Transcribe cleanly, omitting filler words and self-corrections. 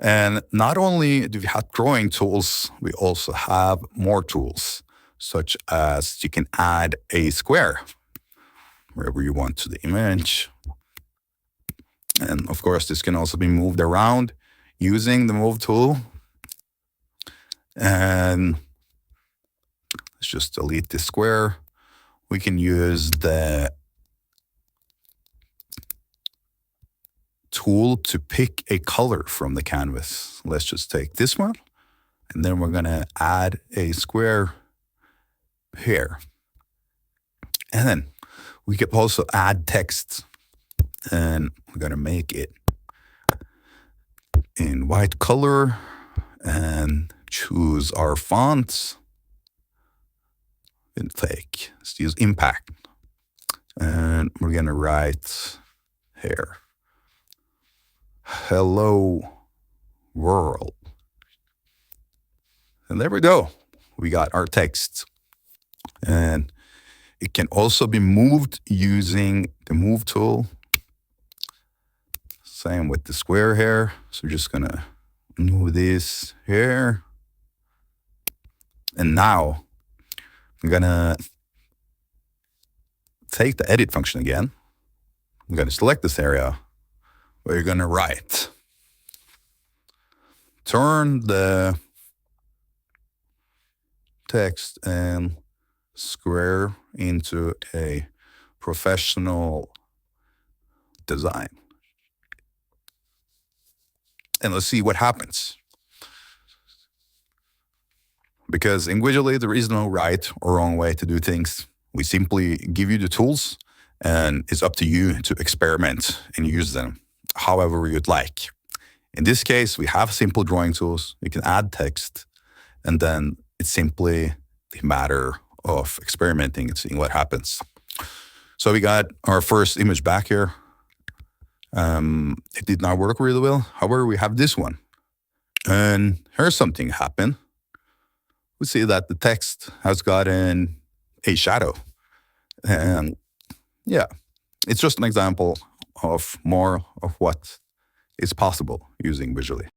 And not only do we have drawing tools, we also have more tools, such as you can add a square wherever you want to the image. And of course, this can also be moved around using the move tool. And let's just delete this square. We can use the tool to pick a color from the canvas. Let's just take this one, and then we're going to add a square here. And then we could also add text, and we're going to make it in white color and choose our fonts. And let's use impact, and we're going to write here, hello world. And there we go. We got our text. And it can also be moved using the move tool. Same with the square here. So we're just going to move this here. And now I'm going to take the edit function again. I'm going to select this area where you're going to write. Turn the text and square into a professional design. And let's see what happens. Because in Visually, there is no right or wrong way to do things. We simply give you the tools, and it's up to you to experiment and use them however you'd like. In this case, we have simple drawing tools. You can add text, and then it's simply a matter of experimenting and seeing what happens. So we got our first image back here. It did not work really well. However, we have this one. And here's something happened. We see that the text has gotten a shadow. And yeah, it's just an example of more of what is possible using Visually.